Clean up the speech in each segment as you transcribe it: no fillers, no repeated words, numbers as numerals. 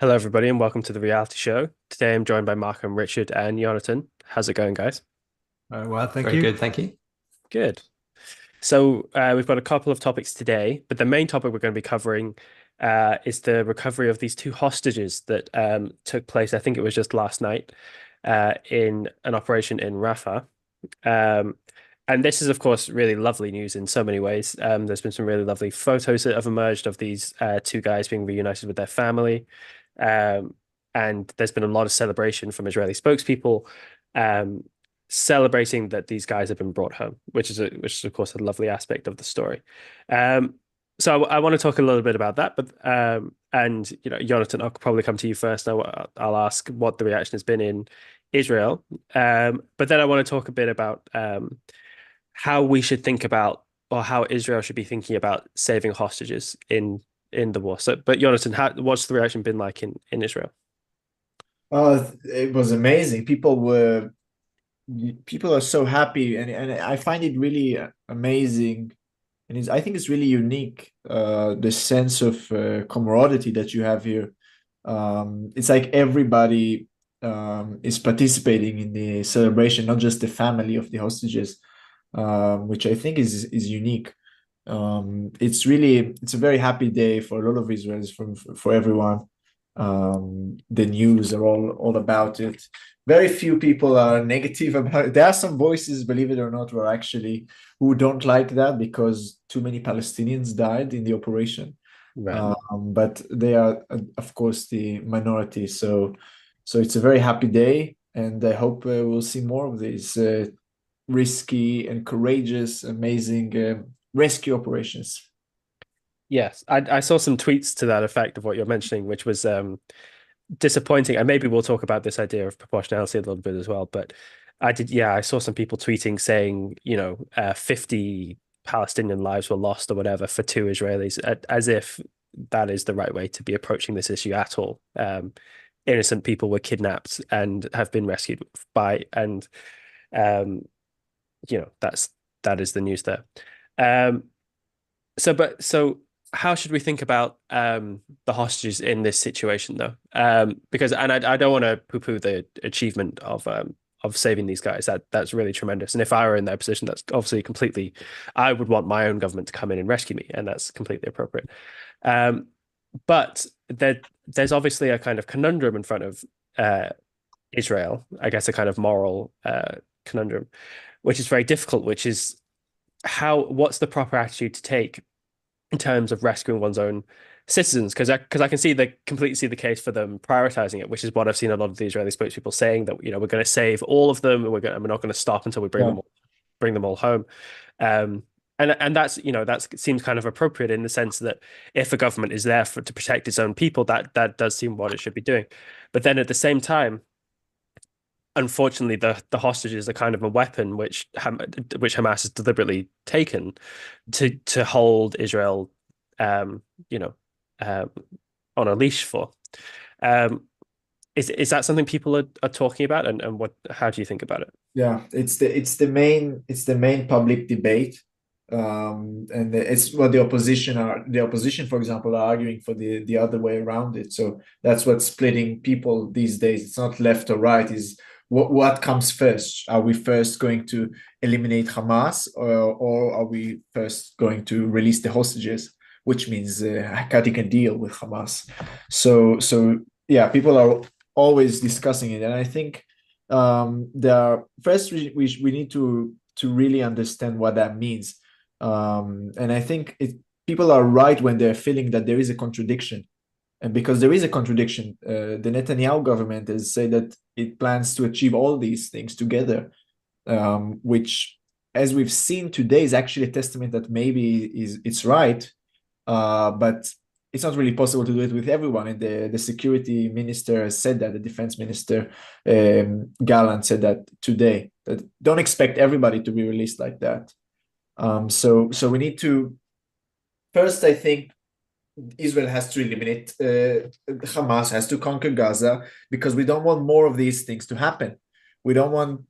Hello, everybody, and welcome to the reality show. Today I'm joined by Markham, Richard, and Jonathan. How's it going, guys? Well, thank Very you. good, thank you. Good. So, we've got a couple of topics today, but the main topic we're going to be covering is the recovery of these two hostages that took place, I think it was just last night, in an operation in Rafah. Um, and this is, of course, really lovely news in so many ways. There's been some really lovely photos that have emerged of these two guys being reunited with their family. Um, and there's been a lot of celebration from Israeli spokespeople, um, celebrating that these guys have been brought home, which is of course a lovely aspect of the story. Um, so I want to talk a little bit about that, but and Jonathan, I'll probably come to you first. I'll ask what the reaction has been in Israel, but then I want to talk a bit about how we should think about, or how Israel should be thinking about saving hostages in the war. So, but Jonathan, what's the reaction been like in Israel? It was amazing. People are so happy, and I find it really amazing, and I think it's really unique. The sense of camaraderie that you have here. It's like everybody is participating in the celebration, not just the family of the hostages, which I think is unique. It's a very happy day for a lot of Israelis, for everyone. The news are all about it. Very few people are negative about it. There are some voices, believe it or not, who don't like that because too many Palestinians died in the operation. Right. But they are, of course, the minority. So it's a very happy day, and I hope we'll see more of these risky and courageous, amazing rescue operations. Yes, I saw some tweets to that effect of what you're mentioning, which was disappointing. And maybe we'll talk about this idea of proportionality a little bit as well. But I saw some people tweeting saying, 50 Palestinian lives were lost or whatever for two Israelis, as if that is the right way to be approaching this issue at all. Innocent people were kidnapped and have been rescued and um, that is the news there. Um, so how should we think about the hostages in this situation though? Because I don't want to poo-poo the achievement of saving these guys. That's really tremendous. And if I were in their position, that's obviously completely. I would want my own government to come in and rescue me, and that's completely appropriate. Um, but there's obviously a kind of conundrum in front of Israel. I guess a kind of moral conundrum, which is very difficult. Which is what's the proper attitude to take in terms of rescuing one's own citizens, because I can completely see the case for them prioritizing it, which is what I've seen a lot of the Israeli spokespeople saying, that we're going to save all of them, and we're not going to stop until we Yeah. bring them all home. Um, and that's that seems kind of appropriate in the sense that if a government is there to protect its own people, that does seem what it should be doing. But then at the same time, unfortunately, the hostages are kind of a weapon which Hamas has deliberately taken to hold Israel, um, you know, um, on a leash for. Um, is that something people are talking about, and how do you think about it? Yeah, it's the main public debate, and it's what the opposition are. The opposition, for example, are arguing for the other way around it. So that's what's splitting people these days. It's not left or right. Is what comes first? Are we first going to eliminate Hamas, or are we first going to release the hostages? Which means cutting a deal with Hamas. So yeah, people are always discussing it, and I think first we need to really understand what that means, and I think people are right when they're feeling that there is a contradiction, and because there is a contradiction, the Netanyahu government has said that it plans to achieve all these things together, which, as we've seen today, is actually a testament that maybe it's right, but it's not really possible to do it with everyone. And the security minister said that, the defense minister, Gallant, said that today, that don't expect everybody to be released like that. So we need to, first, I think Israel has to eliminate Hamas, has to conquer Gaza, because we don't want more of these things to happen. We don't want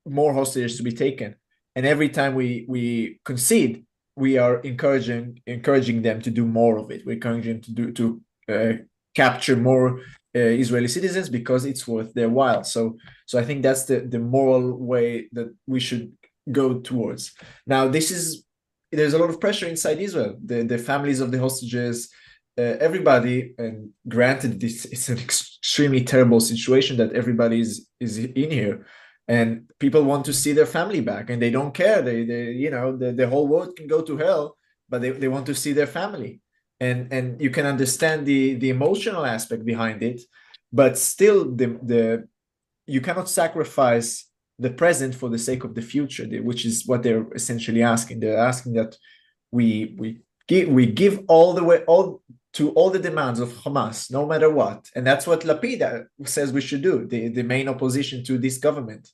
more hostages to be taken. And every time we concede, we are encouraging them to do more of it. We're encouraging them to capture more Israeli citizens because it's worth their while. So I think that's the moral way that we should go towards. Now, there's a lot of pressure inside Israel. The families of the hostages, everybody, and granted, this is an extremely terrible situation that everybody is in here, and people want to see their family back, and they don't care. The whole world can go to hell, but they want to see their family, and you can understand the emotional aspect behind it, but still the you cannot sacrifice the present for the sake of the future, which is what they're essentially asking. They're asking that we give all the way all to all the demands of Hamas, no matter what, and that's what Lapid says we should do. The main opposition to this government,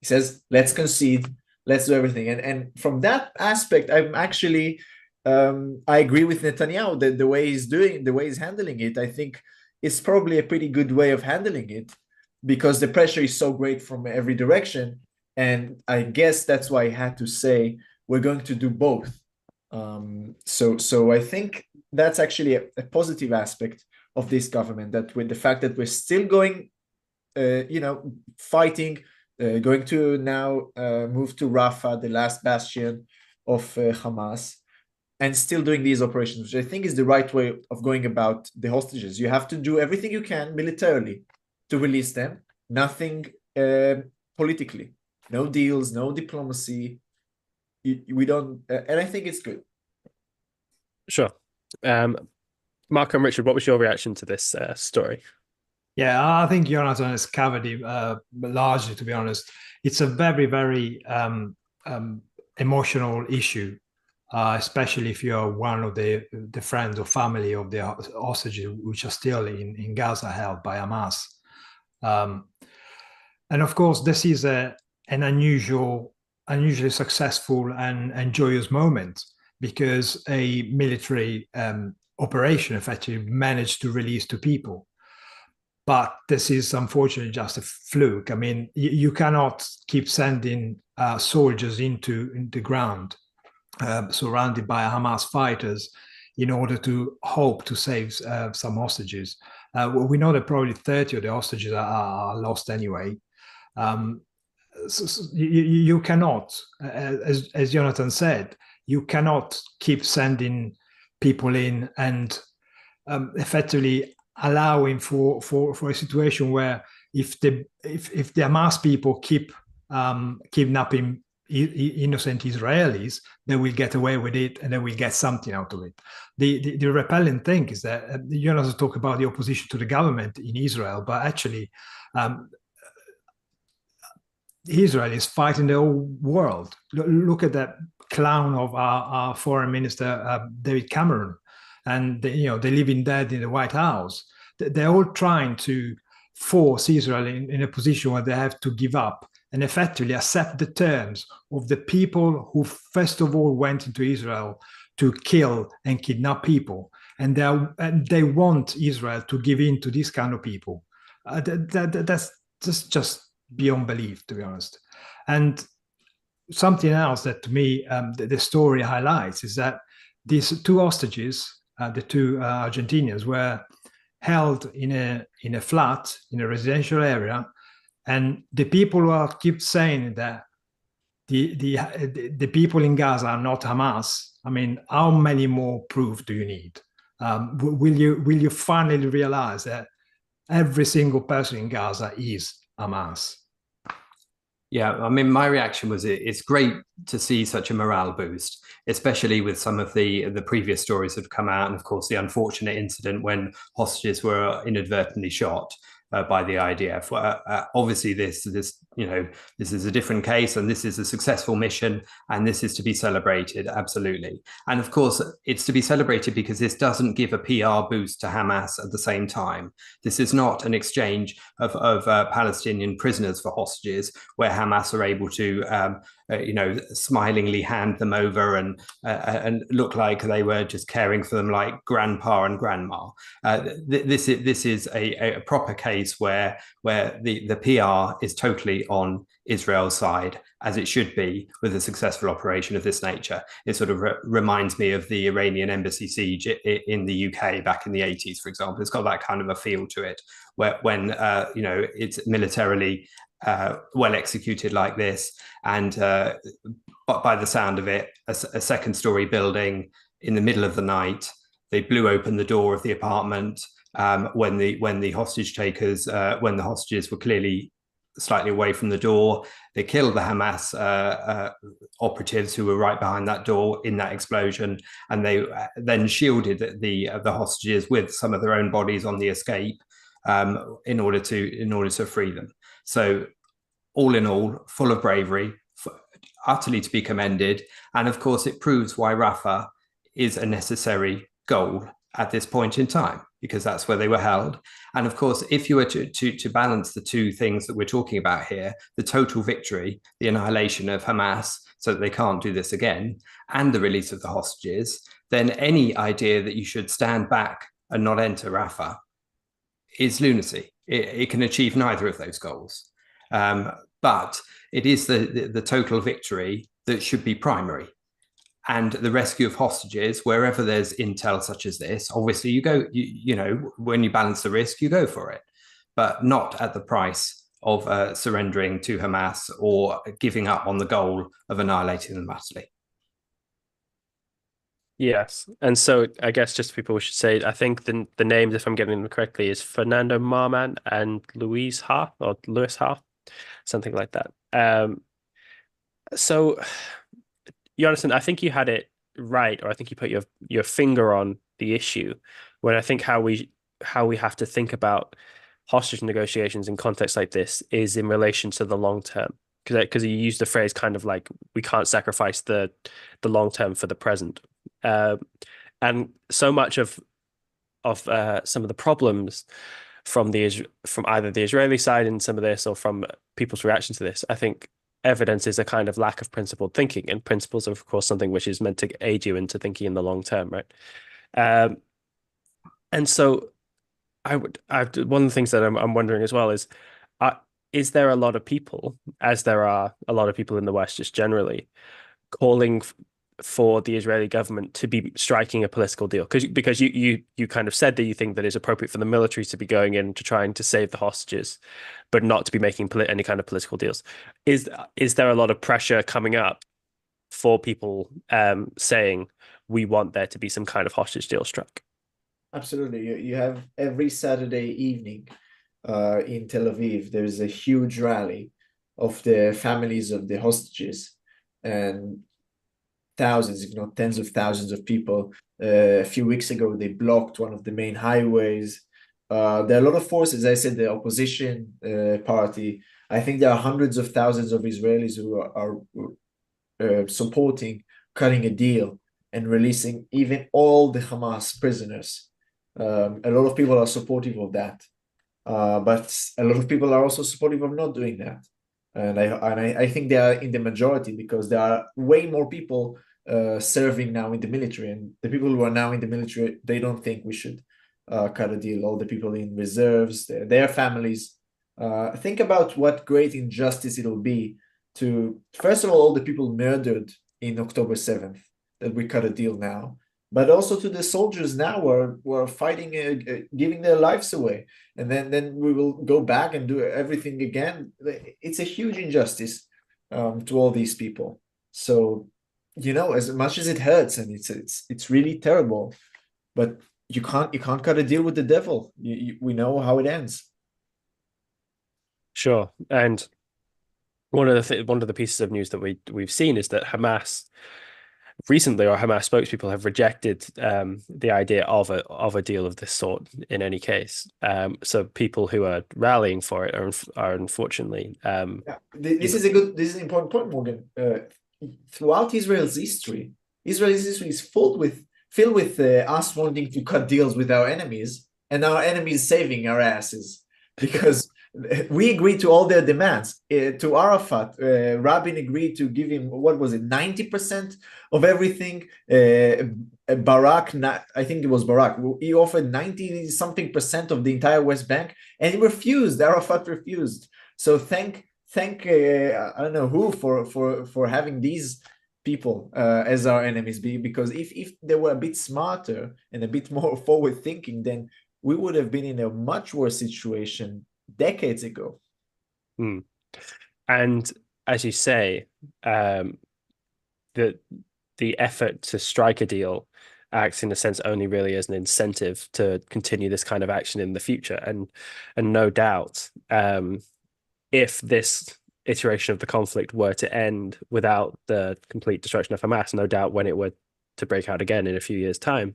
he says, let's concede, let's do everything, and from that aspect, I'm actually I agree with Netanyahu that the way he's handling it, I think is probably a pretty good way of handling it, because the pressure is so great from every direction. And I guess that's why I had to say we're going to do both. So I think that's actually a positive aspect of this government, that with the fact that we're still going, fighting, going to now move to Rafah, the last bastion of Hamas, and still doing these operations, which I think is the right way of going about the hostages. You have to do everything you can militarily to release them, nothing politically, no deals, no diplomacy. We don't, and I think it's good. Sure. Marco and Richard, what was your reaction to this story? Yeah, I think Jonathan has covered it largely, to be honest. It's a very, very emotional issue, especially if you're one of the friends or family of the hostages which are still in Gaza held by Hamas. And of course, this is an unusually successful and joyous moment, because a military operation effectively managed to release two people. But this is unfortunately just a fluke. I mean, you cannot keep sending soldiers into the ground surrounded by Hamas fighters in order to hope to save some hostages. We know that probably 30 of the hostages are lost anyway. So you cannot, as Jonathan said, you cannot keep sending people in and effectively allowing for a situation where if the Hamas people keep kidnapping innocent Israelis, they will get away with it and they will get something out of it. The repellent thing is that you know, talk about the opposition to the government in Israel, but actually Israel is fighting the whole world. Look at that clown of our foreign minister, David Cameron, and they live in dead in the White House. They're all trying to force Israel in a position where they have to give up and effectively accept the terms of the people who first of all went into Israel to kill and kidnap people. And they want Israel to give in to this kind of people. That's just beyond belief, to be honest. And something else that to me the story highlights is that these two hostages, the two Argentinians, were held in a flat in a residential area, and the people who keep saying that the people in Gaza are not Hamas. I mean, how many more proof do you need? Will you finally realize that every single person in Gaza is Hamas? Yeah, I mean, my reaction was it's great to see such a morale boost, especially with some of the previous stories that have come out, and of course the unfortunate incident when hostages were inadvertently shot by the IDF. Obviously, this is a different case, and this is a successful mission, and this is to be celebrated, absolutely. And of course, it's to be celebrated because this doesn't give a PR boost to Hamas at the same time. This is not an exchange of Palestinian prisoners for hostages, where Hamas are able to smilingly hand them over and look like they were just caring for them like grandpa and grandma. This is a proper case where the PR is totally fully on Israel's side, as it should be with a successful operation of this nature. It sort of reminds me of the Iranian embassy siege in the UK back in the 80s, for example. It's got that kind of a feel to it, where when it's militarily well executed like this, and by the sound of it, a second-story building in the middle of the night. They blew open the door of the apartment when the hostage takers, when the hostages were clearly slightly away from the door. They killed the Hamas operatives who were right behind that door in that explosion, and they then shielded the hostages with some of their own bodies on the escape in order to free them. So, all in all, full of bravery, utterly to be commended, and of course, it proves why Rafah is a necessary goal at this point in time, because that's where they were held. And of course, if you were to balance the two things that we're talking about here, the total victory, the annihilation of Hamas so that they can't do this again, and the release of the hostages, then any idea that you should stand back and not enter Rafah is lunacy. It can achieve neither of those goals. But it is the total victory that should be primary. And the rescue of hostages, wherever there's intel such as this, obviously you go, when you balance the risk, you go for it, but not at the price of surrendering to Hamas or giving up on the goal of annihilating them utterly. Yes. And so I guess just people should say, I think the names, if I'm getting them correctly, is Fernando Marman and Louis Ha, something like that. So Jonathan, I think you had it right, or I think you put your finger on the issue when I think how we have to think about hostage negotiations in contexts like this is in relation to the long term. Because you used the phrase kind of like we can't sacrifice the long term for the present. And so much of some of the problems from either the Israeli side in some of this or from people's reaction to this, I think evidence is a kind of lack of principled thinking, and principles are, of course, something which is meant to aid you into thinking in the long term, right? And so one of the things that I'm wondering as well is there a lot of people, as there are a lot of people in the West just generally, calling for the Israeli government to be striking a political deal? Because you kind of said that you think that it's appropriate for the military to be going in to trying to save the hostages, but not to be making any kind of political deals. Is there a lot of pressure coming up for people saying we want there to be some kind of hostage deal struck? Absolutely. You have every Saturday evening in Tel Aviv, there's a huge rally of the families of the hostages, and thousands, if not tens of thousands of people. A few weeks ago, they blocked one of the main highways. There are a lot of forces. I said the opposition party. I think there are hundreds of thousands of Israelis who are supporting cutting a deal and releasing even all the Hamas prisoners. A lot of people are supportive of that, but a lot of people are also supportive of not doing that. And I think they are in the majority because there are way more people serving now in the military, and the people who are now in the military, they don't think we should cut a deal. All the people in reserves, their families. Think about what great injustice it'll be to, first of all the people murdered in October 7th, that we cut a deal now, but also to the soldiers now who are fighting, giving their lives away, and then we will go back and do everything again. It's a huge injustice to all these people. So, as much as it hurts, and it's really terrible, but you can't cut a deal with the devil. We know how it ends. Sure. And one of the pieces of news that we've seen is that Hamas recently, or Hamas spokespeople, have rejected the idea of a deal of this sort in any case. So people who are rallying for it are unfortunately. This is an important point, Morgan. Throughout Israel's history is filled with us wanting to cut deals with our enemies, and our enemies saving our asses because we agreed to all their demands. To Arafat, Rabin agreed to give him, what was it, 90% of everything. Barak, I think it was Barak, he offered 90-something% of the entire West Bank, and he refused. Arafat refused. So thank thank I don't know who for having these people as our enemies, because if they were a bit smarter and a bit more forward thinking, then we would have been in a much worse situation decades ago. Hmm. And as you say, the effort to strike a deal acts in a sense only really as an incentive to continue this kind of action in the future. And no doubt, if this iteration of the conflict were to end without the complete destruction of Hamas, no doubt when it were to break out again in a few years' time,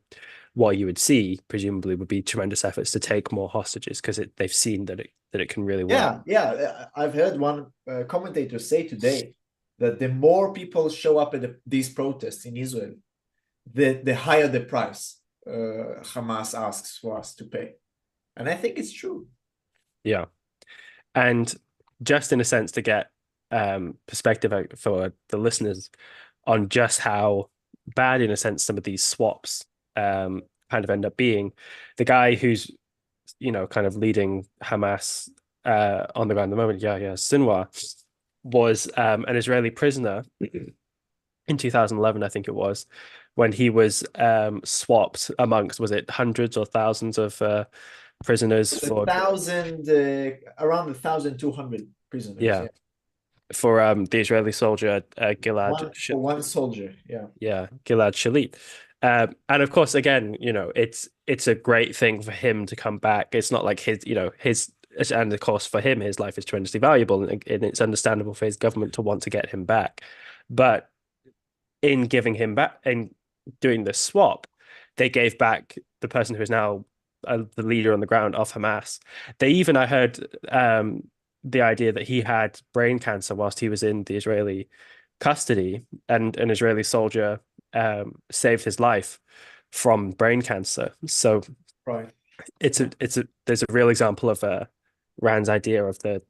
what you would see presumably would be tremendous efforts to take more hostages because they've seen that it can really work. Yeah. I've heard one commentator say today that the more people show up at these protests in Israel, the higher the price Hamas asks for us to pay. And I think it's true. Yeah. And just in a sense to get perspective for the listeners on just how bad, in a sense, some of these swaps kind of end up being, the guy who's, kind of leading Hamas on the ground at the moment, Yahya Sinwar, was an Israeli prisoner in 2011, I think it was, when he was swapped amongst, was it hundreds or thousands of prisoners for around 1,200 prisoners. Yeah, for the Israeli soldier Gilad for one soldier. Yeah, Gilad Shalit. And of course, again, it's a great thing for him to come back. It's not like his, and of course for him, his life is tremendously valuable, and it's understandable for his government to want to get him back. But in giving him back and doing the swap, they gave back the person who is now the leader on the ground of Hamas. They even, I heard the idea that he had brain cancer whilst he was in the Israeli custody, and an Israeli soldier saved his life from brain cancer. So right, there's a real example of Rand's idea of the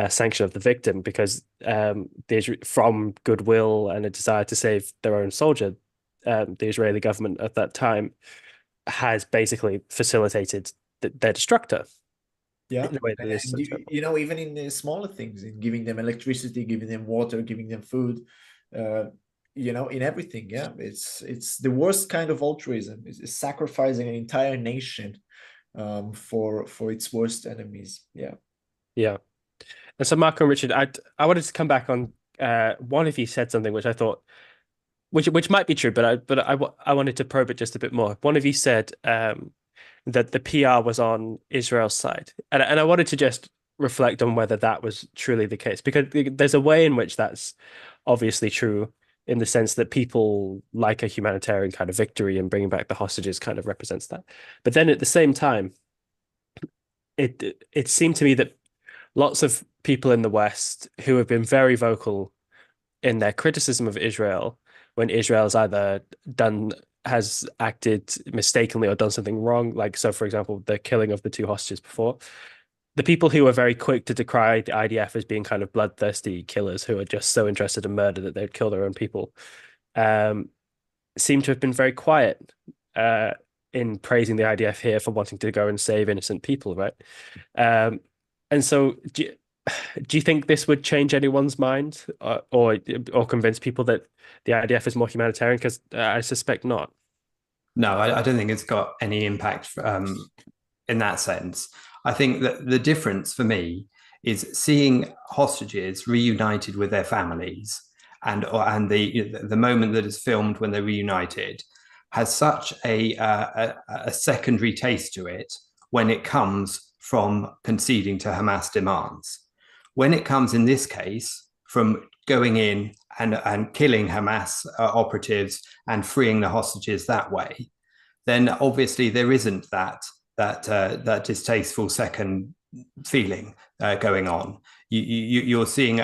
sanction of the victim, because from goodwill and a desire to save their own soldier, the Israeli government at that time has basically facilitated their destructor. Yeah, in a way that is so even in the smaller things, in giving them electricity, giving them water, giving them food, in everything. Yeah, it's the worst kind of altruism. It's sacrificing an entire nation for its worst enemies. Yeah. And so, Marco and Richard, I wanted to come back on one of you said something which I thought, which might be true, but I wanted to probe it just a bit more. One of you said that the PR was on Israel's side, and I wanted to just reflect on whether that was truly the case, because there's a way in which that's obviously true, in the sense that people like a humanitarian kind of victory, and bringing back the hostages kind of represents that. But then at the same time, it seemed to me that lots of people in the West who have been very vocal in their criticism of Israel when Israel's either has acted mistakenly or done something wrong, like, so for example, the killing of the two hostages before, the people who were very quick to decry the IDF as being kind of bloodthirsty killers who are just so interested in murder that they'd kill their own people, seem to have been very quiet in praising the IDF here for wanting to go and save innocent people, right? And so do you think this would change anyone's mind, or convince people that the IDF is more humanitarian? Because I suspect not. No, I don't think it's got any impact in that sense. I think that the difference for me is seeing hostages reunited with their families, and the moment that is filmed when they're reunited has such a secondary taste to it when it comes from conceding to Hamas demands. When it comes, in this case, from going in and killing Hamas operatives and freeing the hostages that way, then obviously there isn't that distasteful second feeling going on. You're seeing.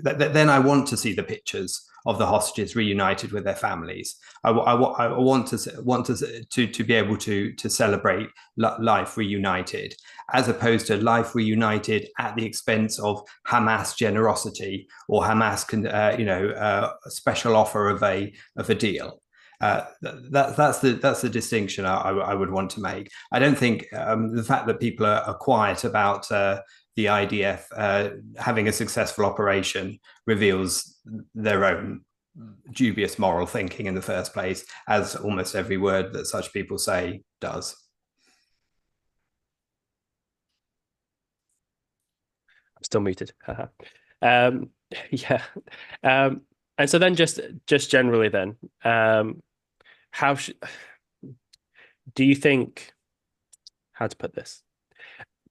Then I want to see the pictures of the hostages reunited with their families. I want to be able to celebrate life reunited, as opposed to life reunited at the expense of Hamas generosity or Hamas special offer of a deal. That's the distinction I would want to make. I don't think the fact that people are quiet about the IDF having a successful operation reveals their own dubious moral thinking in the first place, as almost every word that such people say does. I'm still muted. Yeah. And so then just generally then, how do you think, how to put this?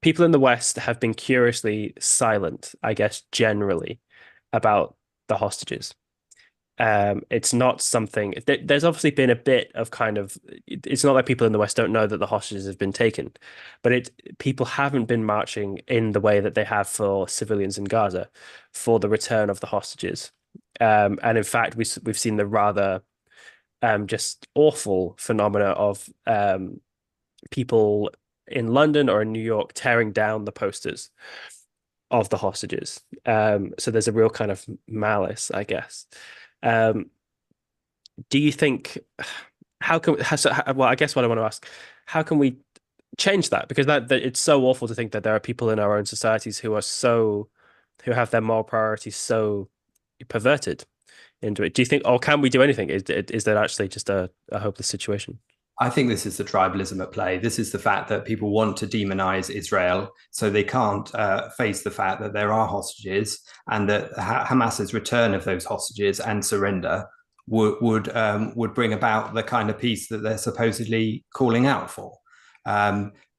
People in the West have been curiously silent, I guess, generally about the hostages. It's not something, there's obviously been a bit of kind of, it's not like people in the West don't know that the hostages have been taken, but people haven't been marching in the way that they have for civilians in Gaza for the return of the hostages. And in fact, we've seen the rather just awful phenomena of people in London or in New York tearing down the posters of the hostages. So there's a real kind of malice, I guess. Do you think well, I guess what I want to ask, how can we change that? Because that it's so awful to think that there are people in our own societies who have their moral priorities so perverted into it. Do you think, or can we do anything? Is that actually just a hopeless situation? I think this is the tribalism at play. This is the fact that people want to demonize Israel, so they can't face the fact that there are hostages, and that Hamas's return of those hostages and surrender would bring about the kind of peace that they're supposedly calling out for.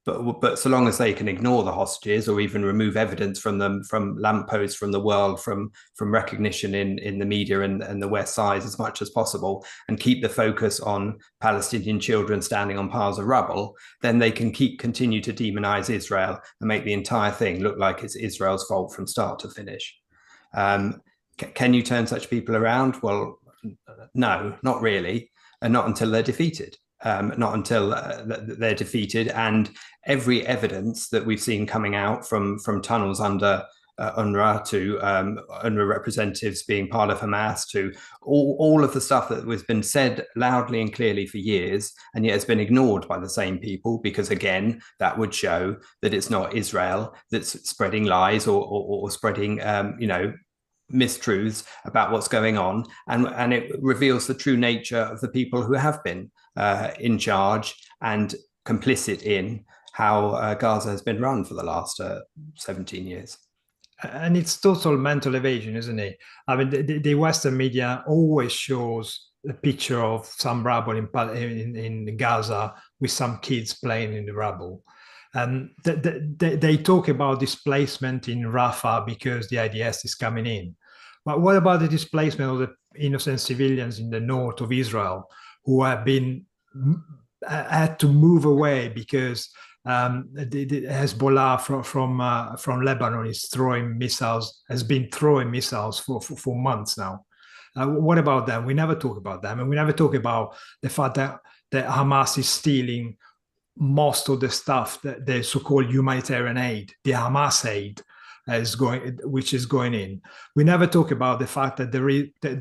But so long as they can ignore the hostages or even remove evidence from them, from lampposts, from the world, from recognition in the media and the West side as much as possible, and keep the focus on Palestinian children standing on piles of rubble, then they can continue to demonize Israel and make the entire thing look like it's Israel's fault from start to finish. Can you turn such people around? Well, no, not really, and not until they're defeated. Not until they're defeated, and every evidence that we've seen coming out from tunnels under UNRWA to UNRWA representatives being part of Hamas, to all of the stuff that has been said loudly and clearly for years, and yet has been ignored by the same people, because again, that would show that it's not Israel that's spreading lies or spreading mistruths about what's going on, and it reveals the true nature of the people who have been in charge and complicit in how Gaza has been run for the last 17 years. And it's total mental evasion, isn't it? I mean, the Western media always shows a picture of some rubble in Gaza with some kids playing in the rubble. And they talk about displacement in Rafah because the IDS is coming in. But what about the displacement of the innocent civilians in the north of Israel who have been had to move away because the Hezbollah from Lebanon is has been throwing missiles for months now. What about them? We never talk about them, and we never talk about the fact that Hamas is stealing most of the stuff, that the so-called humanitarian aid, the Hamas aid, which is going in. We never talk about the fact that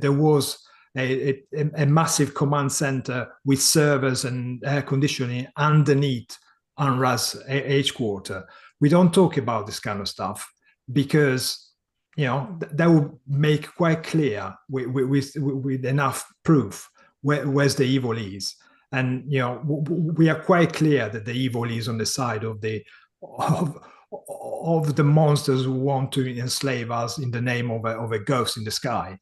there was a massive command center with servers and air conditioning underneath UNRWA's headquarters. We don't talk about this kind of stuff because that would make quite clear with enough proof where's the evil is. And we are quite clear that the evil is on the side of the monsters who want to enslave us in the name of a ghost in the sky.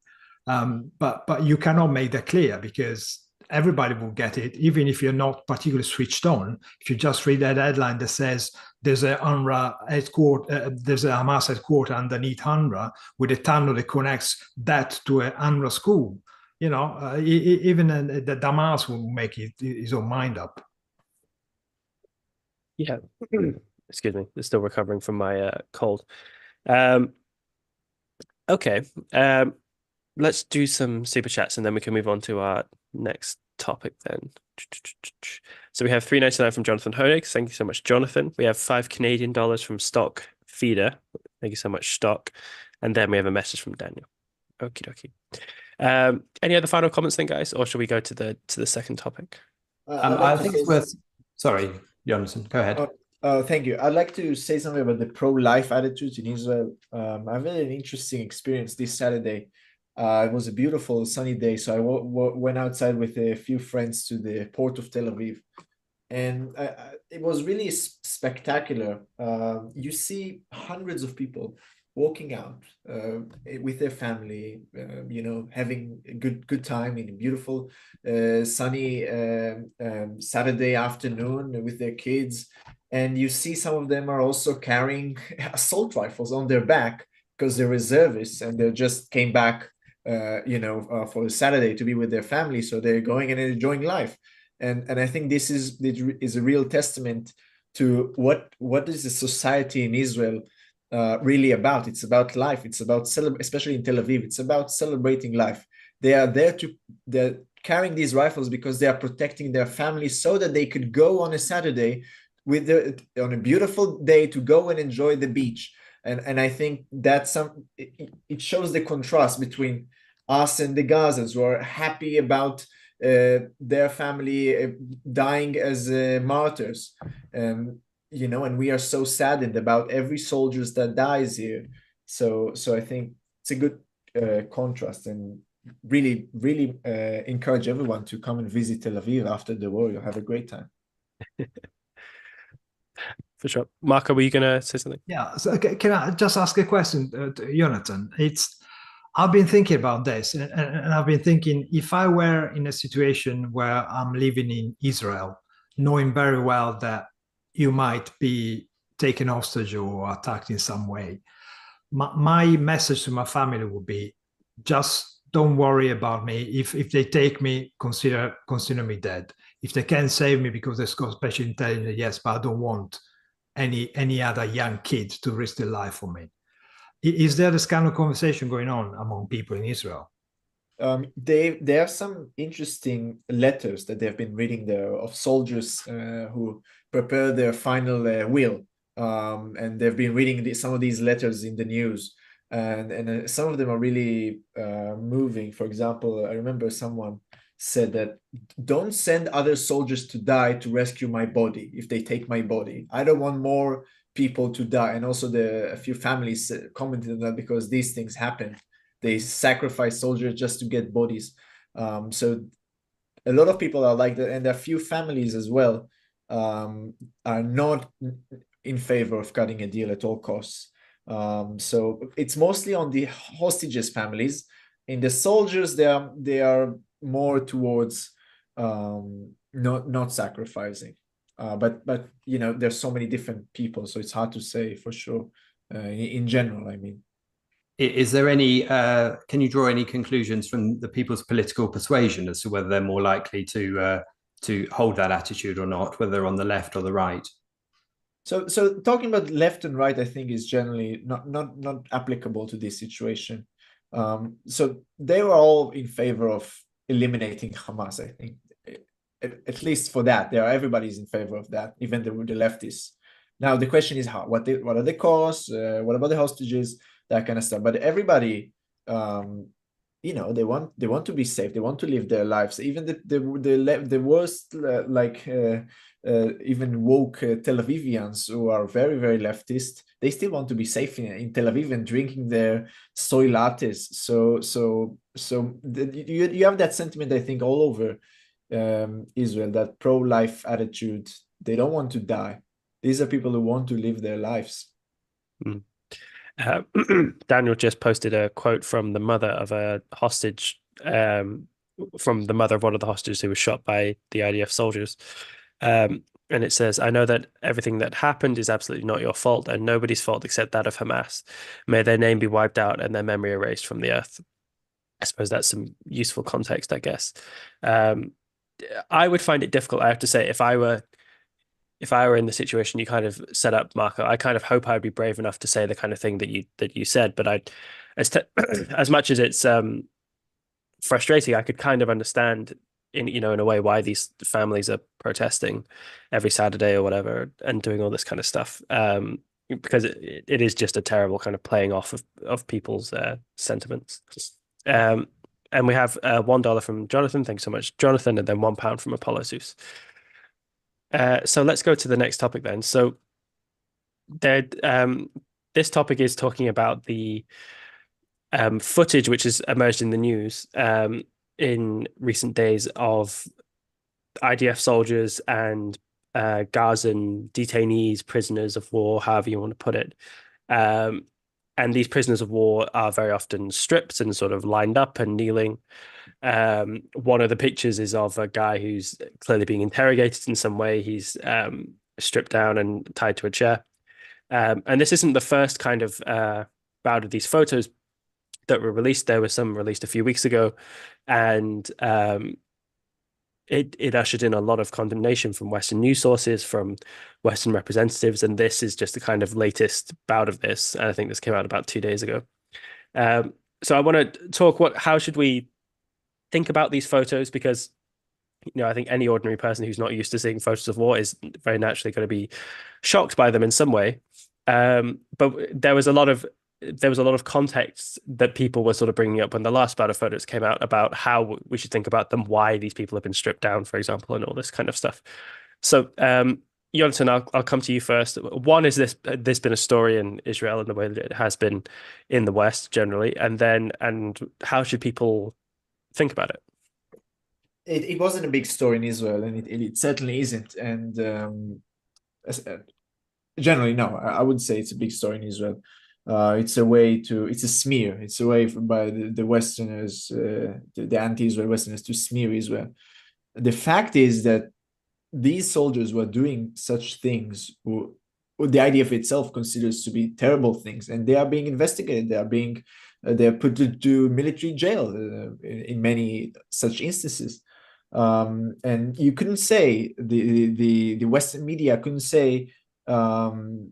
But you cannot make that clear because everybody will get it, even if you're not particularly switched on. If you just read that headline that says there's a UNRWA headquarters, there's a Hamas headquarters underneath UNRWA with a tunnel that connects that to an UNRWA school, even the Damas will make his own mind up. Yeah. Excuse me. I'm still recovering from my cold. Okay. Let's do some super chats and then we can move on to our next topic then. So we have $3.99 from Jonathan Honig. Thank you so much, Jonathan. We have $5 from Stock Feeder. Thank you so much, Stock. And then we have a message from Daniel. Okie dokie. Any other final comments then, guys, or should we go to the second topic? I think it's worth. Sorry, Jonathan, go ahead. Thank you. I'd like to say something about the pro-life attitudes in Israel. I've had an interesting experience this Saturday. It was a beautiful sunny day, so I went outside with a few friends to the port of Tel Aviv, and it was really spectacular. You see hundreds of people walking out with their family, having a good time in a beautiful sunny Saturday afternoon with their kids. And you see some of them are also carrying assault rifles on their back because they're reservists and they just came back, for a Saturday to be with their family. So they're going and enjoying life. And I think this is a real testament to what is the society in Israel really about. It's about life. It's about especially in Tel Aviv. It's about celebrating life. They're carrying these rifles because they are protecting their families so that they could go on a Saturday on a beautiful day to go and enjoy the beach. And I think that's it shows the contrast between us and the Gazans who are happy about their family dying as martyrs, and we are so saddened about every soldiers that dies here. So I think it's a good contrast, and really encourage everyone to come and visit Tel Aviv after the war. You'll have a great time. For sure. Marco, were you going to say something? Yeah. So can I just ask a question, to Jonathan? I've been thinking about this, and I've been thinking if I were in a situation where I'm living in Israel, knowing very well that you might be taken hostage or attacked in some way, my message to my family would be just don't worry about me. If they take me, consider me dead. If they can save me because they've got special intelligence, yes, but I don't want any other young kid to risk their life for me. Is there this kind of conversation going on among people in Israel? There are some interesting letters that they've been reading there of soldiers who prepare their final will, and they've been reading some of these letters in the news, and some of them are really moving. For example, I remember someone said that don't send other soldiers to die to rescue my body if they take my body. I don't want more people to die. And also a few families commented on that because these things happen. They sacrifice soldiers just to get bodies. So a lot of people are like that, and a few families as well are not in favor of cutting a deal at all costs. So it's mostly on the hostages families. In the soldiers, they are more towards not sacrificing. But there's so many different people, so it's hard to say for sure. In general, I mean. Is there any, can you draw any conclusions from the people's political persuasion as to whether they're more likely to hold that attitude or not, whether they're on the left or the right? So talking about left and right, I think is generally not applicable to this situation. So they were all in favor of eliminating Hamas, I think. At least for that, everybody's in favor of that, even the leftists. Now the question is what are the costs? What about the hostages? That kind of stuff. But everybody, they want to be safe. They want to live their lives. Even the worst, even woke Tel Avivians who are very, very leftist, they still want to be safe in Tel Aviv and drinking their soy lattes. So you have that sentiment, I think, all over Israel, that pro-life attitude. They don't want to die. These are people who want to live their lives. Mm. Daniel just posted a quote from the mother of a hostage, from the mother of one of the hostages who was shot by the IDF soldiers. And it says, I know that everything that happened is absolutely not your fault and nobody's fault except that of Hamas. May their name be wiped out and their memory erased from the earth. I suppose that's some useful context, I guess. I would find it difficult, I have to say, if I were in the situation you kind of set up, Marco. I kind of hope I'd be brave enough to say the kind of thing that you said, but as much as it's frustrating, I could kind of understand in a way why these families are protesting every Saturday or whatever and doing all this kind of stuff, because it is just a terrible kind of playing off of people's sentiments. And we have $1 from Jonathan. Thanks so much, Jonathan, and then £1 from Apollo Zeus. So let's go to the next topic then. So there, this topic is talking about the footage which has emerged in the news in recent days of IDF soldiers and Gazan detainees, prisoners of war, however you want to put it. Um, and these prisoners of war are very often stripped and sort of lined up and kneeling. One of the pictures is of a guy who's clearly being interrogated in some way. He's stripped down and tied to a chair. And this isn't the first kind of bout of these photos that were released. There were some released a few weeks ago, and it ushered in a lot of condemnation from Western news sources, from Western representatives, and this is just the kind of latest bout of this. And I think this came out about 2 days ago. So I want to talk how should we think about these photos, because I think any ordinary person who's not used to seeing photos of war is very naturally going to be shocked by them in some way. But there was a lot of context that people were sort of bringing up when the last bout of photos came out about how we should think about them, why these people have been stripped down, for example, and all this kind of stuff. So, Jonathan, I'll come to you first. One, is this been a story in Israel in the way that it has been in the West generally, and how should people think about it? It wasn't a big story in Israel, and it certainly isn't. And generally, no, I would say it's a big story in Israel. It's a smear. It's a way by the Westerners, the anti-Israel Westerners, to smear Israel. The fact is that these soldiers were doing such things who the IDF itself considers to be terrible things, and they are being investigated. They're put to military jail in many such instances. And you couldn't say the Western media couldn't say, look,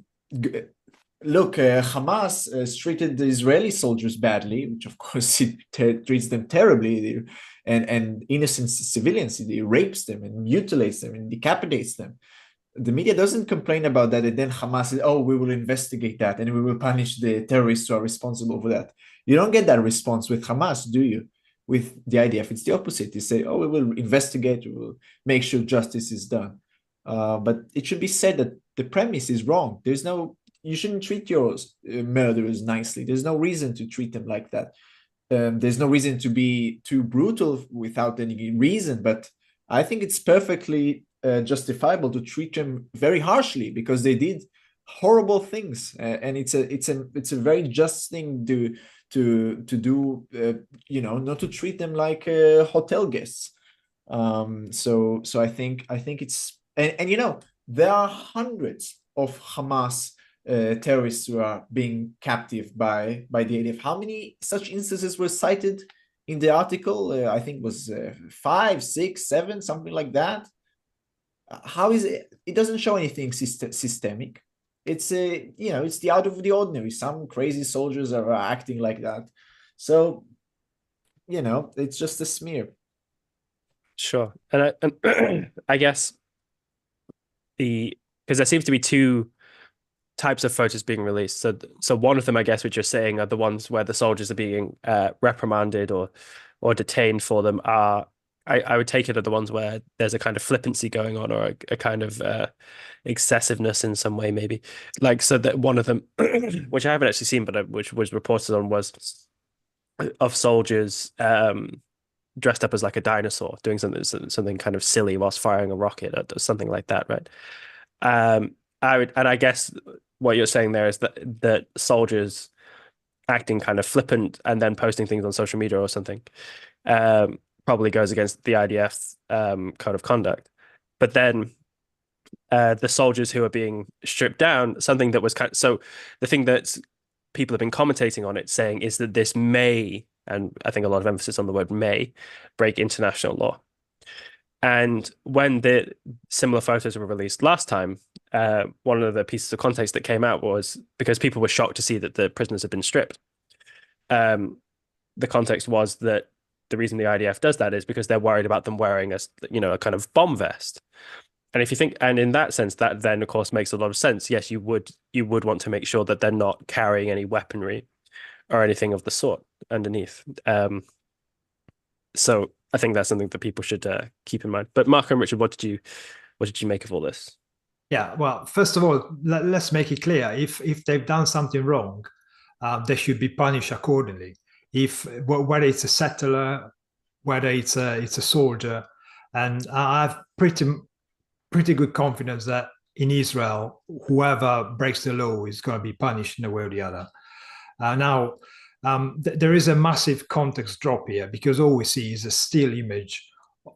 Hamas treated the Israeli soldiers badly, which of course it treats them terribly, and innocent civilians. It rapes them and mutilates them and decapitates them. The media doesn't complain about that, and then Hamas says, "Oh, we will investigate that and we will punish the terrorists who are responsible for that." You don't get that response with Hamas, do you? With the IDF, it's the opposite. They say, "Oh, we will investigate. We will make sure justice is done." But it should be said that the premise is wrong. You shouldn't treat your murderers nicely. There's no reason to treat them like that. There's no reason to be too brutal without any reason. But I think it's perfectly justifiable to treat them very harshly because they did horrible things, and it's a very just thing to do. Not to treat them like hotel guests. So I think it's and there are hundreds of Hamas terrorists who are being captive by the ADF. How many such instances were cited in the article? I think it was 5, 6, 7, something like that. How is it? It doesn't show anything systemic. It's it's the out of the ordinary. Some crazy soldiers are acting like that. So, it's just a smear. Sure. And I guess because there seems to be two types of photos being released. So one of them, I guess, which you're saying are the ones where the soldiers are being reprimanded or detained for them. I would take it are the ones where there's a kind of flippancy going on, or a kind of excessiveness in some way, maybe. Like, so that one of them, which I haven't actually seen, but which was reported on, was of soldiers dressed up as like a dinosaur, doing something kind of silly whilst firing a rocket or something like that, right? I guess what you're saying there is that soldiers acting kind of flippant and then posting things on social media or something probably goes against the IDF code of conduct. But then the soldiers who are being stripped down, something that was so the thing that people have been commentating on it saying is that this may, and I think a lot of emphasis on the word may, break international law. And when the similar photos were released last time, one of the pieces of context that came out was because people were shocked to see that the prisoners had been stripped. The context was that the reason the IDF does that is because they're worried about them wearing a kind of bomb vest. And if you think, and in that sense, that then of course makes a lot of sense. Yes, you would want to make sure that they're not carrying any weaponry or anything of the sort underneath. So I think that's something that people should keep in mind. But Marco and Richard, what did you make of all this? Yeah, well, first of all, let's make it clear: if they've done something wrong, they should be punished accordingly. If whether it's a settler, whether it's a soldier, and I have pretty good confidence that in Israel, whoever breaks the law is going to be punished in a way or the other. Now, there is a massive context drop here because all we see is a still image.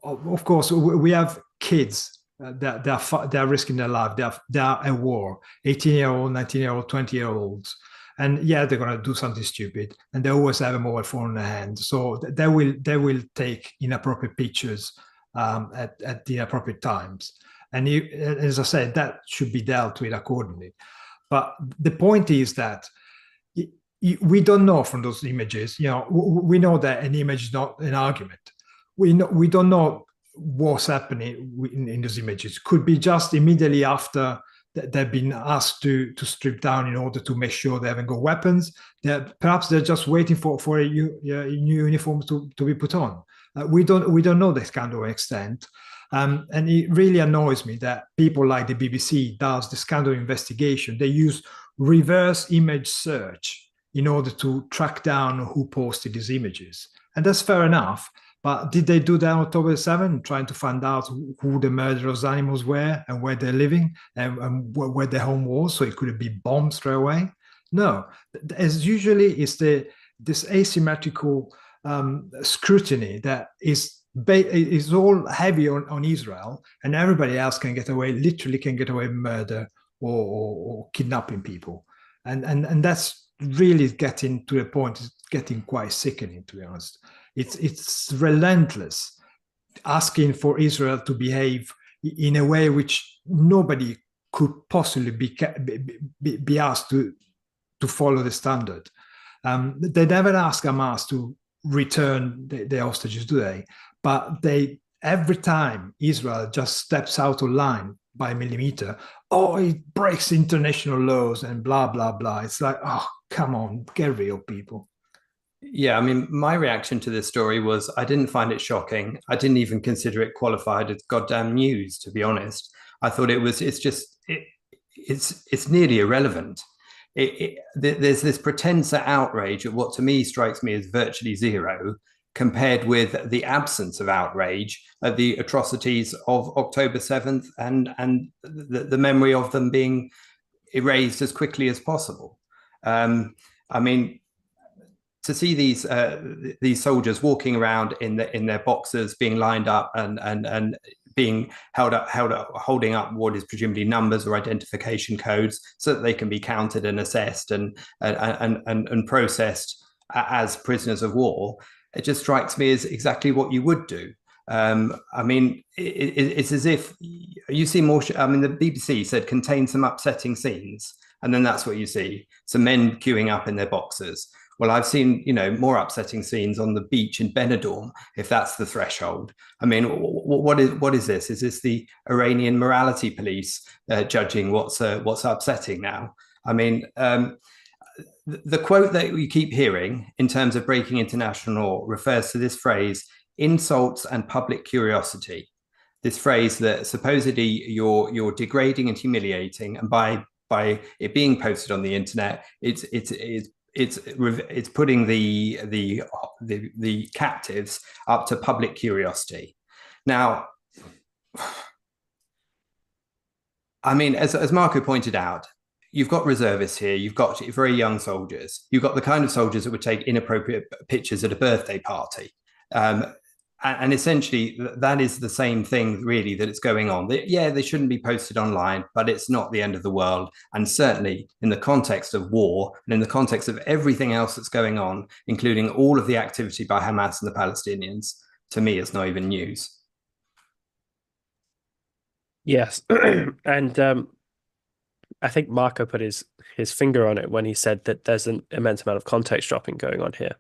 Of course, we have kids that they're risking their life. They're at war. 18-year-old, 19-year-old, 20-year-olds. And yeah, they're going to do something stupid, and they always have a mobile phone in their hand. So they will take inappropriate pictures at the inappropriate times. And as I said, that should be dealt with accordingly. But the point is that we don't know from those images. We know that an image is not an argument. We don't know what's happening in those images. Could be just immediately after they've been asked to strip down in order to make sure they haven't got weapons. Perhaps they're just waiting for a new uniform to be put on. We don't know this kind of extent. And it really annoys me that people like the BBC does this kind of investigation. They use reverse image search in order to track down who posted these images. And that's fair enough. But did they do that on October 7, trying to find out who the murderous animals were and where they're living and where their home was, so it could be bombed straight away? No. As usually, it's this asymmetrical scrutiny that is all heavy on Israel, and everybody else literally can get away with murder or kidnapping people. And that's really getting to the point, it's getting quite sickening, to be honest. It's relentless, asking for Israel to behave in a way which nobody could possibly be asked to follow the standard. They never ask Hamas to return the hostages, do they? But every time Israel just steps out of line by a millimeter, it breaks international laws and blah, blah, blah. It's like, oh, come on, get real, people. Yeah, I mean, my reaction to this story was I didn't find it shocking. I didn't even consider it qualified as goddamn news, to be honest. I thought it's nearly irrelevant. There's this pretense at outrage at what to me strikes me as virtually zero compared with the absence of outrage at the atrocities of October 7th and the memory of them being erased as quickly as possible. I mean, to see these soldiers walking around in their boxers, being lined up and being held up, holding up what is presumably numbers or identification codes, so that they can be counted and assessed and processed as prisoners of war. It just strikes me as exactly what you would do. I mean, it's as if you see more. I mean, the BBC said contain some upsetting scenes, and then that's what you see: some men queuing up in their boxers. Well, I've seen, more upsetting scenes on the beach in Benidorm, if that's the threshold. I mean, what is this? Is this the Iranian morality police judging what's upsetting now? I mean, the quote that we keep hearing in terms of breaking international law refers to this phrase, insults and public curiosity. This phrase that supposedly you're degrading and humiliating, and by it being posted on the internet, it's putting the captives up to public curiosity. Now, I mean, as Marco pointed out, you've got reservists here, you've got very young soldiers, you've got the kind of soldiers that would take inappropriate pictures at a birthday party. And essentially, that is the same thing, really, that it's going on. They shouldn't be posted online, but it's not the end of the world. And certainly in the context of war and in the context of everything else that's going on, including all of the activity by Hamas and the Palestinians, to me, it's not even news. Yes. And I think Marco put his finger on it when he said that there's an immense amount of context dropping going on here.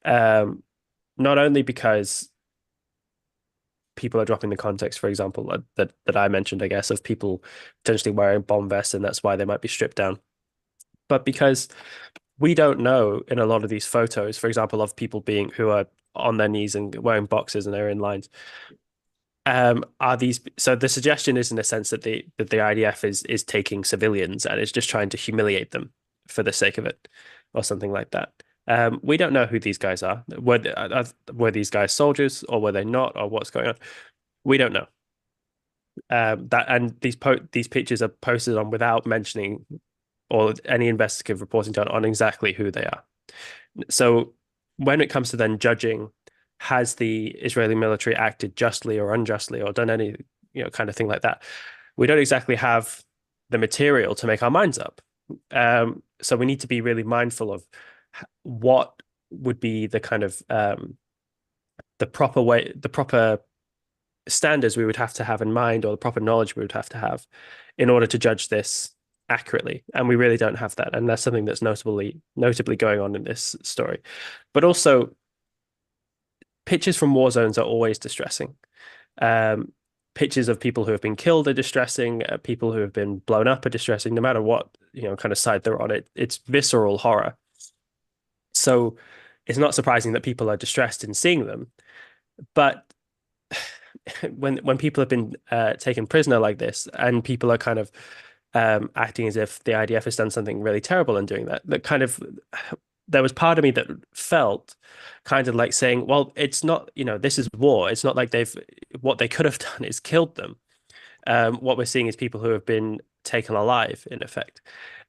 Not only because people are dropping the context, for example, that I mentioned, I guess, of people potentially wearing bomb vests, and that's why they might be stripped down. But because we don't know in a lot of these photos, for example, of people who are on their knees and wearing boxes and they're in lines. Are these so the suggestion is in a sense that the IDF is taking civilians and is just trying to humiliate them for the sake of it, or something like that. We don't know who these guys are. Were these guys soldiers or were they not, or what's going on? We don't know. That and these pictures are posted on without mentioning or any investigative reporting done on exactly who they are. So when it comes to then judging, has the Israeli military acted justly or unjustly or done any, kind of thing like that? We don't exactly have the material to make our minds up. So we need to be really mindful of what would be the kind of the proper standards we would have to have in mind, or the proper knowledge we would have to have in order to judge this accurately. And we really don't have that. And that's something that's notably going on in this story. But also, pictures from war zones are always distressing. Pictures of people who have been killed are distressing. People who have been blown up are distressing, no matter what, kind of side they're on. It's visceral horror. So it's not surprising that people are distressed in seeing them. But when people have been taken prisoner like this, and people are kind of acting as if the IDF has done something really terrible in doing that, there was part of me that felt kind of like saying, well, it's not, this is war. It's not like what they could have done is killed them. What we're seeing is people who have been taken alive, in effect.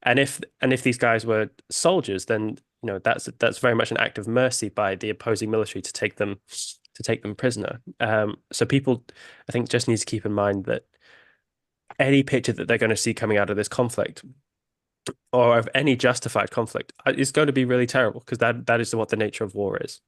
And if these guys were soldiers, then that's very much an act of mercy by the opposing military to take them prisoner. So people, I think, just need to keep in mind that any picture that they're going to see coming out of this conflict, or of any justified conflict, is going to be really terrible, because that is what the nature of war is.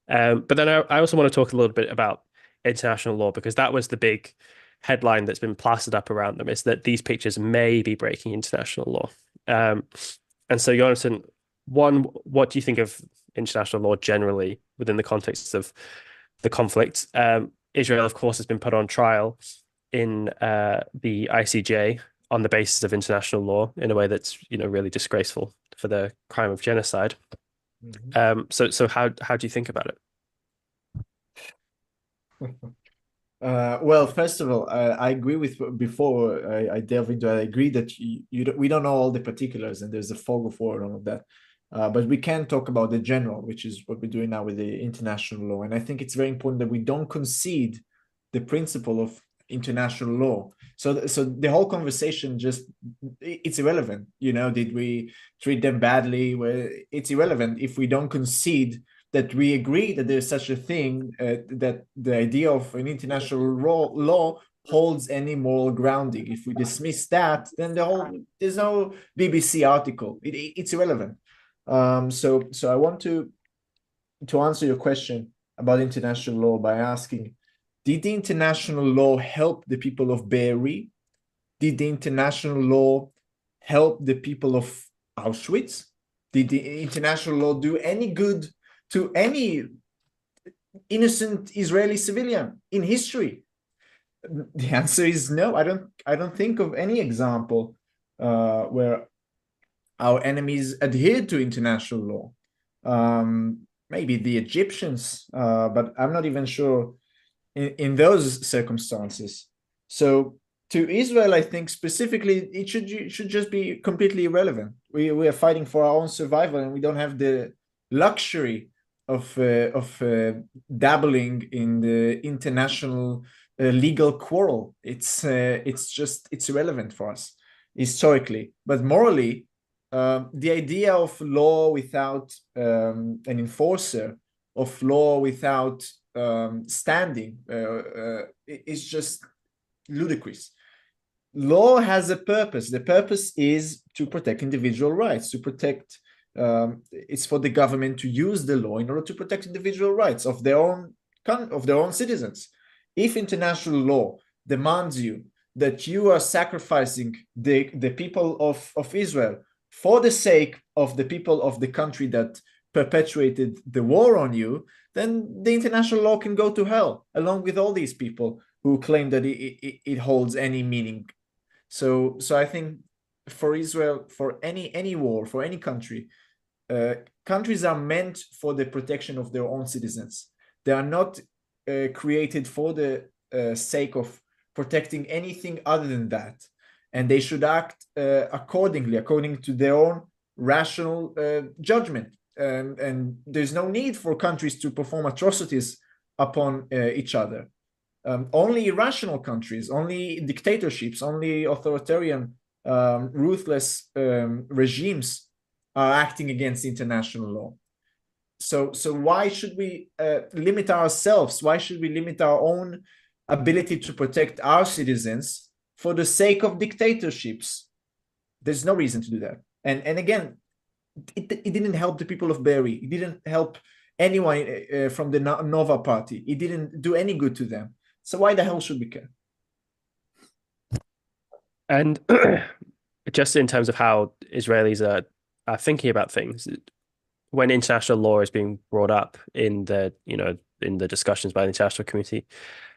But then I also want to talk a little bit about international law, because that was the big headline that's been plastered up around them, is that these pictures may be breaking international law. And so, Jonathan, what do you think of international law generally within the context of the conflict? Israel, of course, has been put on trial in the ICJ on the basis of international law in a way that's really disgraceful for the crime of genocide. So how do you think about it? Well, first of all, I agree with before I delve into it. I agree that we don't know all the particulars, and there's a fog of war and all of that. But we can talk about the general, which is what we're doing now with the international law. And I think it's very important that we don't concede the principle of international law. So the whole conversation it's irrelevant. Did we treat them badly? Well, it's irrelevant if we don't concede that we agree that there's such a thing, that the idea of an international law holds any moral grounding. If we dismiss that, then there's no BBC article. It's irrelevant. So I want to answer your question about international law by asking, did the international law help the people of Be'eri? Did the international law help the people of Auschwitz? Did the international law do any good to any innocent Israeli civilian in history? The answer is no. I don't think of any example where our enemies adhered to international law. Maybe the Egyptians, but I'm not even sure in those circumstances. So to Israel, I think specifically, it should just be completely irrelevant. We are fighting for our own survival, and we don't have the luxury of dabbling in the international legal quarrel. It's irrelevant for us historically, but morally, the idea of law without an enforcer, of law without standing, is just ludicrous. Law has a purpose. The purpose is to protect individual rights, to protect. It's for the government to use the law in order to protect individual rights of their own citizens. If international law demands you that you are sacrificing the people of Israel for the sake of the people of the country that perpetuated the war on you, then the international law can go to hell, along with all these people who claim that it holds any meaning. So I think for Israel, for any war, for any country, countries are meant for the protection of their own citizens. They are not created for the sake of protecting anything other than that. And they should act accordingly, according to their own rational judgment. And there's no need for countries to perform atrocities upon each other. Only irrational countries, only dictatorships, only authoritarian, ruthless regimes are acting against international law. So why should we limit ourselves? Why should we limit our own ability to protect our citizens for the sake of dictatorships? There's no reason to do that. And again, it didn't help the people of Be'eri. It didn't help anyone from the Nova party. It didn't do any good to them. So why the hell should we care? And just in terms of how Israelis are thinking about things, when international law is being brought up in the discussions by the international community,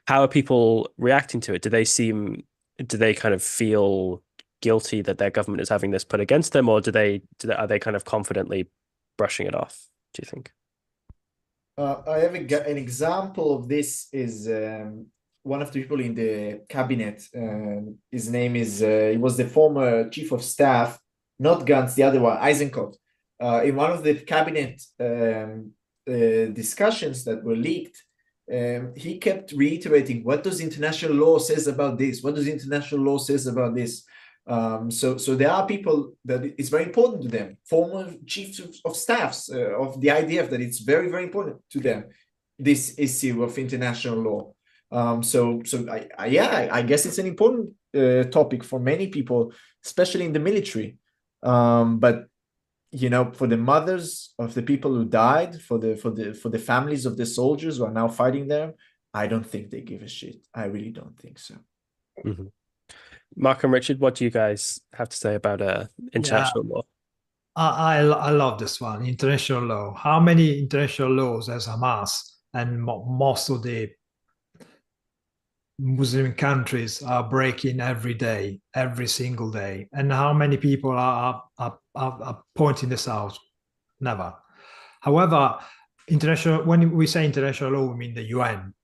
how are people reacting to it? Do they kind of feel guilty that their government is having this put against them, or are they kind of confidently brushing it off, do you think? I have an example of this is one of the people in the cabinet. His name is, he was the former chief of staff, not Gantz, the other one, Eisenkot. In one of the cabinet discussions that were leaked, he kept reiterating, what does international law says about this? What does international law says about this? So there are people that it's very important to them, former chiefs of staffs of the IDF, that it's very, very important to them, this issue of international law. I guess it's an important topic for many people, especially in the military. But for the mothers of the people who died, for the families of the soldiers who are now fighting there, I don't think they give a shit. I really don't think so. Mm-hmm. Mark and Richard, what do you guys have to say about international law? I love this one, international law. How many international laws has Hamas and most of the Muslim countries are breaking every day, every single day? And how many people are pointing this out? Never. However, when we say international law, we mean the UN.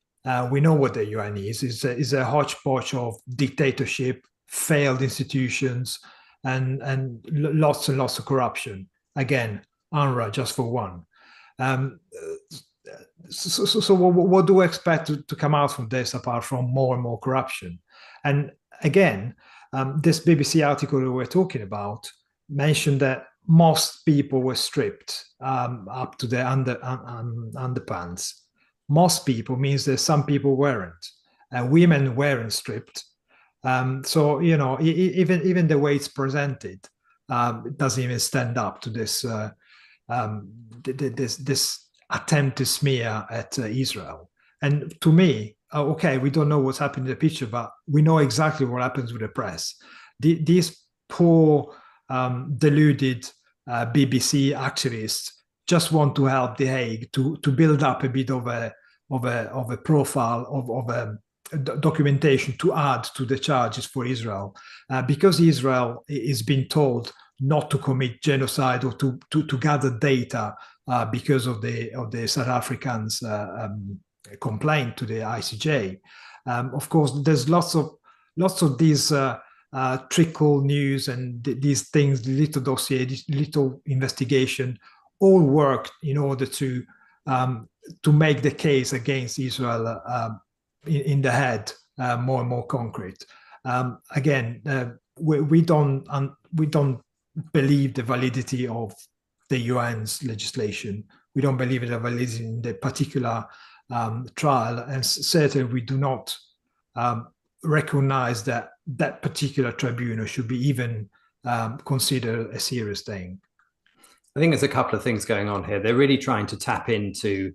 We know what the UN is. It's a hodgepodge of dictatorship, failed institutions, and lots and lots of corruption. Again, UNRWA just for one. So what do we expect to come out from this apart from more and more corruption? And again, this BBC article that we're talking about mentioned that most people were stripped up to their underpants. Most people means that some people weren't. Women weren't stripped. So even the way it's presented, it doesn't even stand up to this this attempt to smear at Israel. And to me, okay, we don't know what's happened in the picture, but we know exactly what happens with the press. These poor, deluded BBC activists just want to help The Hague to build up a bit of a profile of a documentation to add to the charges for Israel, because Israel is being told not to commit genocide or to gather data because of the South Africans' complaint to the ICJ. Of course, there's lots of these trickle news and these things, little dossier, little investigation, all work in order to make the case against Israel in the head more and more concrete. Again, we don't believe the validity of the UN's legislation. We don't believe in the validity in the particular trial, and certainly we do not recognize that that particular tribunal should be even considered a serious thing. I think there's a couple of things going on here. They're really trying to tap into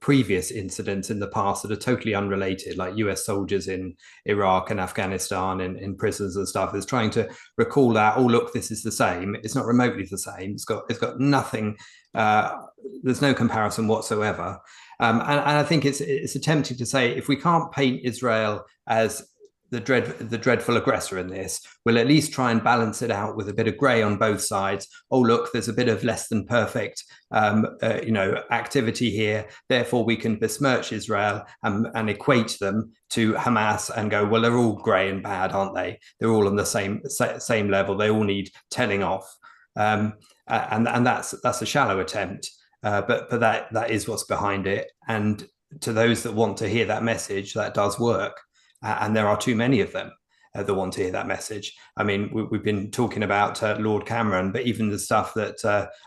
previous incidents in the past that are totally unrelated, like US soldiers in Iraq and Afghanistan in prisons and stuff. It's trying to recall that, oh, look, this is the same. It's not remotely the same. It's got nothing. There's no comparison whatsoever. And I think it's attempting to say, if we can't paint Israel as the dreadful aggressor in this. We'll at least try and balance it out with a bit of grey on both sides. Oh, look, there's a bit of less than perfect, activity here. Therefore, we can besmirch Israel and equate them to Hamas and go, well, they're all grey and bad, aren't they? They're all on the same level. They all need telling off, and that's a shallow attempt. But that is what's behind it. And to those that want to hear that message, that does work. And there are too many of them that want to hear that message. I mean, we've been talking about Lord Cameron, but even the stuff that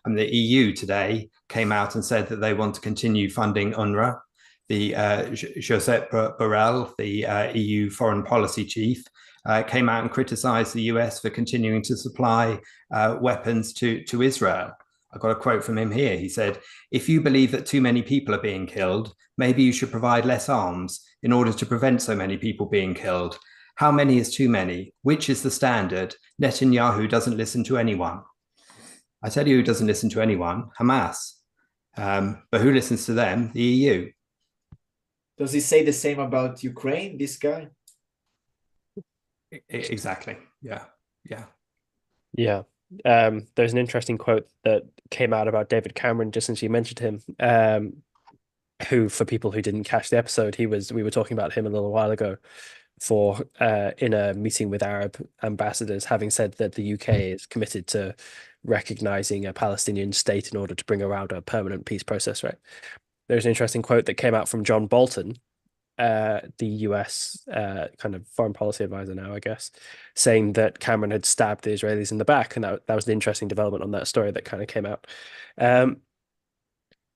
the EU today came out and said that they want to continue funding UNRWA. The Josep Borrell, the EU foreign policy chief, came out and criticized the US for continuing to supply weapons to Israel. I've got a quote from him here. He said, "If you believe that too many people are being killed, maybe you should provide less arms in order to prevent so many people being killed. How many is too many? Which is the standard? Netanyahu doesn't listen to anyone." I tell you who doesn't listen to anyone, Hamas. But who listens to them? The EU. Does he say the same about Ukraine, this guy? Exactly. Yeah. There's an interesting quote that came out about David Cameron just since you mentioned him. Who, for people who didn't catch the episode, we were talking about him a little while ago in a meeting with Arab ambassadors, having said that the UK is committed to recognizing a Palestinian state in order to bring around a permanent peace process, right? There's an interesting quote that came out from John Bolton, the US kind of foreign policy advisor now, I guess, saying that Cameron had stabbed the Israelis in the back, and that was an interesting development on that story that kind of came out.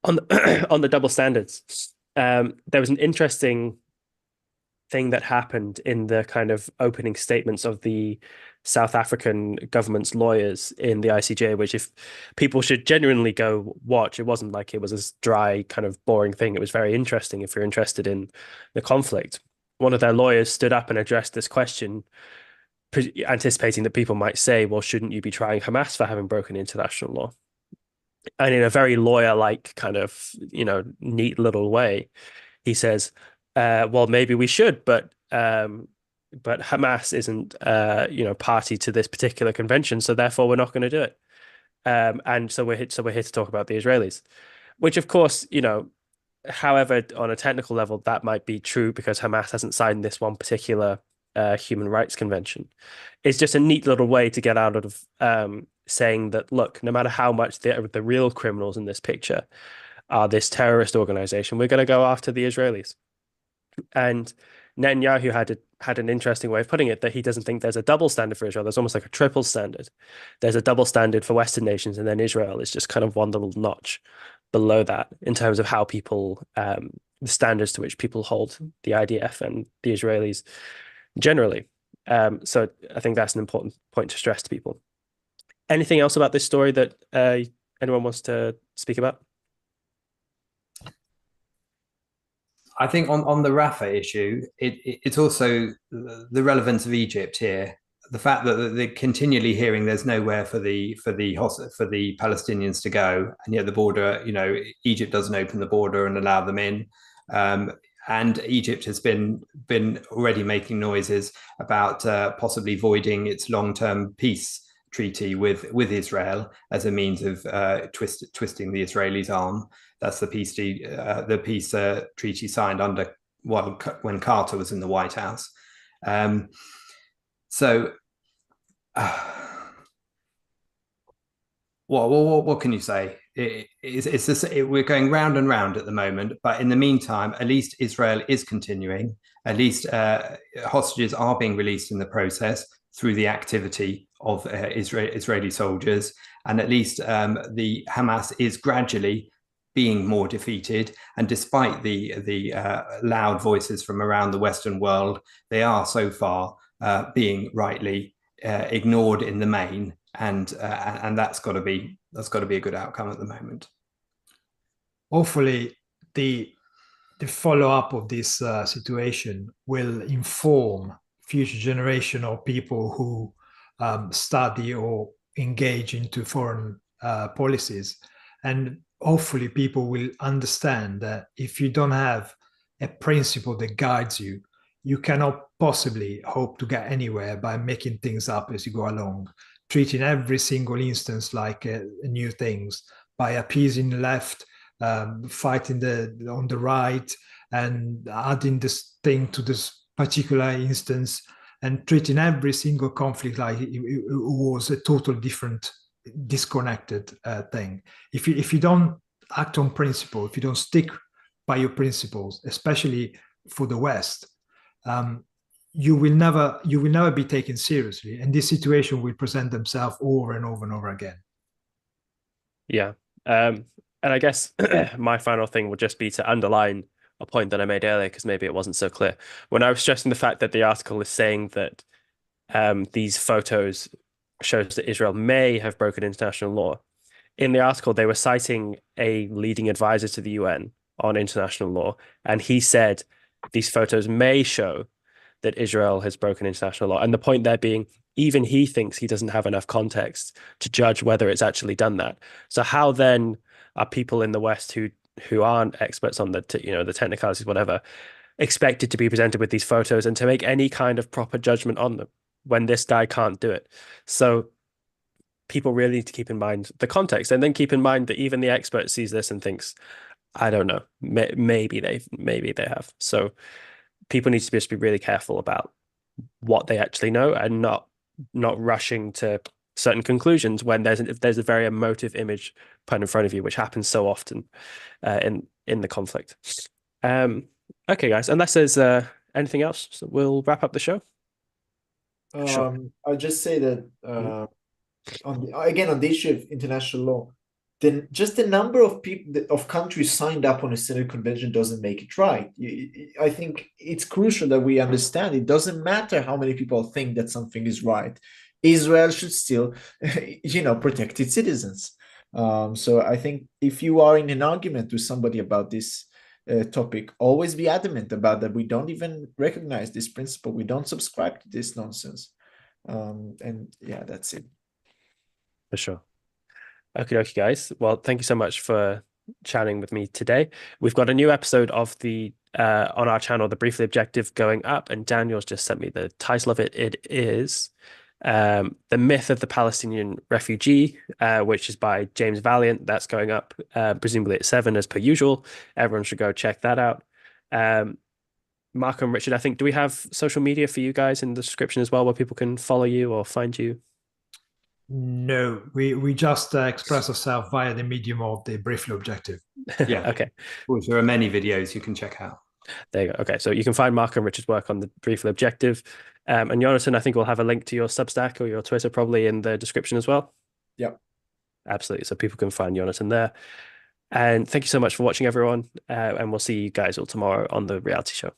On the double standards, there was an interesting thing that happened in the kind of opening statements of the South African government's lawyers in the ICJ, which if people should genuinely go watch. It wasn't like it was a dry kind of boring thing. It was very interesting if you're interested in the conflict. One of their lawyers stood up and addressed this question, anticipating that people might say, well, shouldn't you be trying Hamas for having broken international law? And in a very lawyer-like kind of, neat little way, he says, well, maybe we should, but Hamas isn't, party to this particular convention, so therefore we're not going to do it. And so we're here to talk about the Israelis, which, of course, however, on a technical level, that might be true because Hamas hasn't signed this one particular human rights convention. It's just a neat little way to get out of saying that, look, no matter how much the real criminals in this picture are this terrorist organization, we're going to go after the Israelis. And Netanyahu had an interesting way of putting it, that he doesn't think there's a double standard for Israel. There's almost like a triple standard. There's a double standard for Western nations, and then Israel is just kind of one little notch below that in terms of how people, the standards to which people hold the IDF and the Israelis generally. So I think that's an important point to stress to people. Anything else about this story that anyone wants to speak about? I think on the Rafah issue, it's also the relevance of Egypt here. The fact that they're continually hearing there's nowhere for the Palestinians to go, and yet the border, Egypt doesn't open the border and allow them in. And Egypt has been already making noises about possibly voiding its long-term peace treaty with Israel as a means of twisting the Israelis' arm. That's the peace treaty signed when Carter was in the White House. What can you say? We're going round and round at the moment, but in the meantime, at least Israel is continuing. At least hostages are being released in the process through the activity of Israeli soldiers, and at least the Hamas is gradually being more defeated. And despite the loud voices from around the Western world, they are so far being rightly ignored in the main, and that's got to be a good outcome at the moment. Hopefully, the follow-up of this situation will inform future generation of people who study or engage into foreign policies, and hopefully people will understand that if you don't have a principle that guides you, you cannot possibly hope to get anywhere by making things up as you go along, treating every single instance like new things, by appeasing the left, fighting on the right, and adding this thing to this particular instance, and treating every single conflict like it was a totally different, disconnected thing. If you don't act on principle, if you don't stick by your principles, especially for the West, you will never be taken seriously, and this situation will present themselves over and over and over again. Yeah. And I guess my final thing would just be to underline a point that I made earlier, because maybe it wasn't so clear. When I was stressing the fact that the article is saying that these photos shows that Israel may have broken international law. In the article, they were citing a leading advisor to the UN on international law, and he said these photos may show that Israel has broken international law. And the point there being, even he thinks he doesn't have enough context to judge whether it's actually done that. So how then are people in the West who aren't experts on the the technicalities, whatever, expected to be presented with these photos and to make any kind of proper judgment on them when this guy can't do it? So people really need to keep in mind the context, and then keep in mind that even the expert sees this and thinks, I don't know, maybe they have. So people need to just be really careful about what they actually know, and not rushing to certain conclusions when there's a very emotive image put in front of you, which happens so often in the conflict. Okay, guys, unless there's anything else, so we'll wrap up the show. Sure. I'll just say that on the issue of international law, then just the number of people of countries signed up on a Senate convention doesn't make it right. I think it's crucial that we understand it doesn't matter how many people think that something is right. Israel should still, protect its citizens. So I think if you are in an argument with somebody about this topic, always be adamant about that. We don't even recognize this principle. We don't subscribe to this nonsense. And yeah, that's it. For sure. Okay, guys. Well, thank you so much for chatting with me today. We've got a new episode of the on our channel, The Briefly Objective, going up, and Daniel's just sent me the title of it. It is The Myth of the Palestinian Refugee, which is by James Valiant. That's going up presumably at 7 as per usual. Everyone should go check that out. Marco and Richard, I think, do we have social media for you guys in the description as well, where people can follow you or find you? No, we just express ourselves via the medium of The Briefly Objective. Yeah. Okay. Well, there are many videos you can check out. There you go. Okay, so you can find Mark and Richard's work on The Briefly Objective. And Jonathan, I think we'll have a link to your Substack or your Twitter probably in the description as well. Yep. Absolutely. So people can find Jonathan there. And thank you so much for watching, everyone. And we'll see you guys all tomorrow on The Reality Show.